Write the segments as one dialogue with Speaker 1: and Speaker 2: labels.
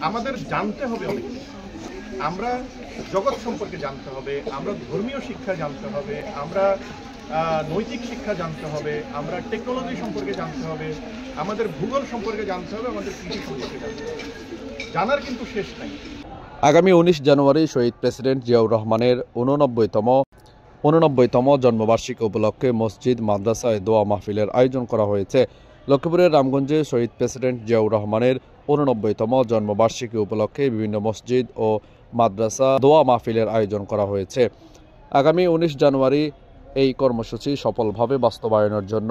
Speaker 1: আমাদের জানতে হবে অনেক কিছু। আমরা জগৎ সম্পর্কে জানতে হবে, আমরা ধর্মীয় শিক্ষা জানতে হবে, আমরা নৈতিক শিক্ষা জানতে হবে, আমরা টেকনোলজি সম্পর্কে জানতে হবে, আমাদের ভূগোল সম্পর্কে জানতে হবে, আমাদের কৃষি সম্পর্কে জানতে হবে। জানার কিন্তু শেষ নাই।
Speaker 2: আগামী 19 জানুয়ারি শহীদ প্রেসিডেন্ট জিয়াউর রহমানের 89তম জন্মবার্ষিকী উপলক্ষে মসজিদ মাদ্রাসায় দোয়া মাহফিলের আয়োজন করা হয়েছে। লক্ষ্মীপুরের রামগঞ্জে শহীদ প্রেসিডেন্ট জিয়াউর রহমানের 89তম জন্মবার্ষিকী উপলক্ষে বিভিন্ন মসজিদ ও মাদ্রাসা দোয়া মাহফিলের আয়োজন করা হয়েছে। আগামী 19 জানুয়ারি এই কর্মসূচি সফলভাবে বাস্তবায়নের জন্য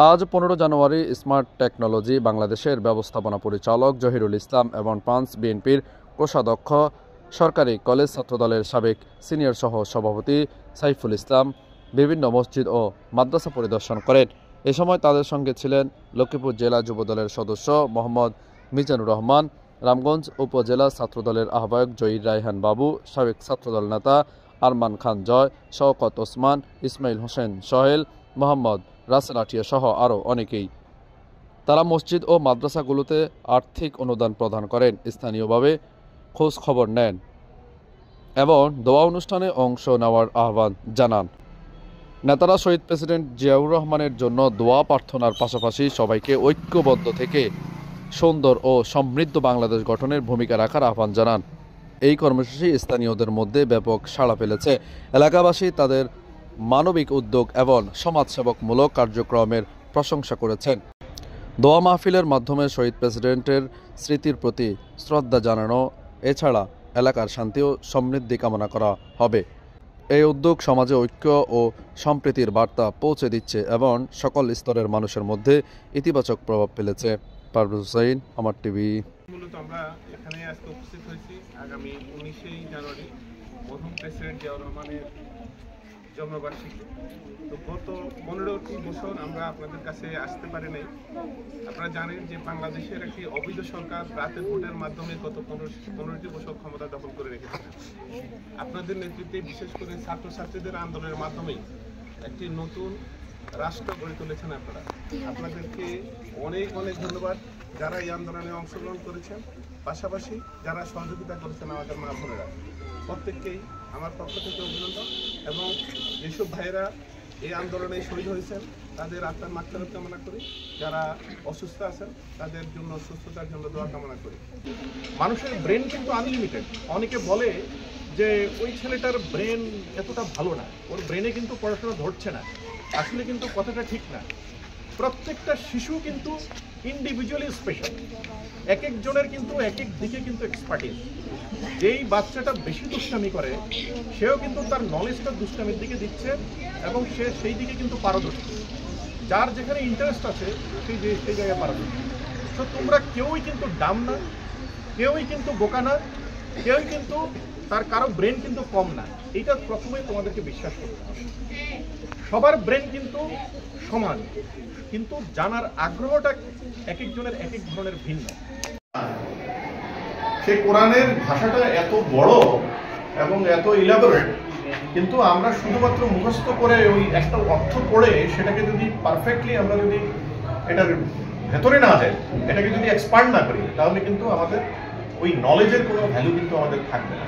Speaker 2: আজ 15 জানুয়ারি স্মার্ট টেকনোলজি বাংলাদেশের ব্যবস্থাপনা পরিচালক জহিরুল ইসলাম এবং পাঁচ বিএনপির কোষাধ্যক্ষ সরকারি কলেজ ছাত্রদলের সাবেক সিনিয়র সহ সভাপতি সাইফুল ইসলাম বিভিন্ন মসজিদ ও মাদ্রাসা পরিদর্শন করেন। এ সময় তাদের সঙ্গে ছিলেন লক্ষ্মীপুর জেলা যুবদলের সদস্য মোহাম্মদ মিজানুর রহমান, রামগঞ্জ উপজেলা ছাত্রদলের আহ্বায়ক জহির রায়হান বাবু, সাবেক ছাত্রদল নেতা আরমান খান জয়, শওকত ওসমান, ইসমাইল হোসেন সোহেল, মোহাম্মদ রাসেল আটিয়া সহ আরও অনেকেই। তারা মসজিদ ও মাদ্রাসাগুলোতে আর্থিক অনুদান প্রদান করেন, স্থানীয়ভাবে খোঁজ খবর নেন এবং দোয়া অনুষ্ঠানে অংশ নেওয়ার আহ্বান জানান। নেতারা শহীদ প্রেসিডেন্ট জিয়াউর রহমানের জন্য দোয়া প্রার্থনার পাশাপাশি সবাইকে ঐক্যবদ্ধ থেকে সুন্দর ও সমৃদ্ধ বাংলাদেশ গঠনের ভূমিকা রাখার আহ্বান জানান। এই কর্মসূচি স্থানীয়দের মধ্যে ব্যাপক সাড়া ফেলেছে। এলাকাবাসী তাদের মানবিক উদ্যোগ এবং সমাজসেবকমূলক কার্যক্রমের প্রশংসা করেছেন। দোয়া মাহফিলের মাধ্যমে শহীদ প্রেসিডেন্টের স্মৃতির প্রতি শ্রদ্ধা জানানো এছাড়া এলাকার শান্তি ও সমৃদ্ধি কামনা করা হবে। এই উদ্যোগ সমাজে ঐক্য ও সম্প্রীতির বার্তা পৌঁছে দিচ্ছে এবং সকল স্তরের মানুষের মধ্যে ইতিবাচক প্রভাব ফেলেছে। পারভেজ হোসেন, আমার টিভি।
Speaker 1: মূলত আমরা এখানে আজকে উপস্থিত হয়েছি আগামী 19 জানুয়ারি প্রথম প্রেসিডেন্ট জিয়াউর রহমানের জন্মবার্ষিকী। তো গত 15টি বছর আমরা আপনাদের কাছে আসতে পারি নাই। আপনারা জানেন যে বাংলাদেশের একটি অবৈধ সরকার রাতের ভোটের মাধ্যমে গত 15টি বছর ক্ষমতা দখল করে রেখেছে। আপনাদের নেতৃত্বে বিশেষ করে ছাত্রছাত্রীদের আন্দোলনের মাধ্যমে একটি নতুন রাষ্ট্র গড়ে তুলেছেন আপনারা। আপনাদেরকে অনেক অনেক ধন্যবাদ যারা এই আন্দোলনে অংশগ্রহণ করেছেন, পাশাপাশি যারা সহযোগিতা করেছেন আমাদের মা বোনেরা, প্রত্যেককেই আমার পক্ষ থেকে অভিনন্দন। এবং যেসব ভাইয়েরা এই আন্দোলনে শহীদ হয়েছেন তাদের আত্মার মাগফিরাত কামনা করি, যারা অসুস্থ আছেন তাদের জন্য সুস্থতার জন্য দোয়া কামনা করি। মানুষের ব্রেন কিন্তু আনলিমিটেড। অনেকে বলে যে ওই ছেলেটার ব্রেন এতটা ভালো না, ওর ব্রেনে কিন্তু পড়াশোনা ধরছে না। আসলে কিন্তু কথাটা ঠিক না। প্রত্যেকটা শিশু কিন্তু ইন্ডিভিজুয়ালি স্পেশাল। এক একজনের কিন্তু এক এক দিকে কিন্তু এক্সপার্টিস। যেই বাচ্চাটা বেশি দুষ্টামি করে সেও কিন্তু তার নলেজটা দুষ্টামির দিকে দিচ্ছে এবং সে সেই দিকে কিন্তু পারদর্শী। যার যেখানে ইন্টারেস্ট আছে সেই জায়গায় পারদর্শী। তো তোমরা কেউই কিন্তু ডাম না, কেউই কিন্তু বোকা না, কেউই কিন্তু তার কারো ব্রেন কিন্তু কম না। এইটা প্রথমেই তোমাদেরকে বিশ্বাস করতে হবে। সবার ব্রেন কিন্তু সমান, কিন্তু জানার আগ্রহটা এক একজনের এক এক ধরনের ভিন্ন। সেই কোরআনের ভাষাটা এত বড় এবং এত ইলাবোরেট, কিন্তু আমরা শুধুমাত্র মুখস্থ করে ওই একটা অর্থ পড়ে সেটাকে যদি পারফেক্টলি আমরা যদি এটার ভেতরে না যাই, এটাকে যদি এক্সপান্ড না করি, তাহলে কিন্তু আমাদের ওই নলেজের কোনো ভ্যালু কিন্তু আমাদের থাকবে না।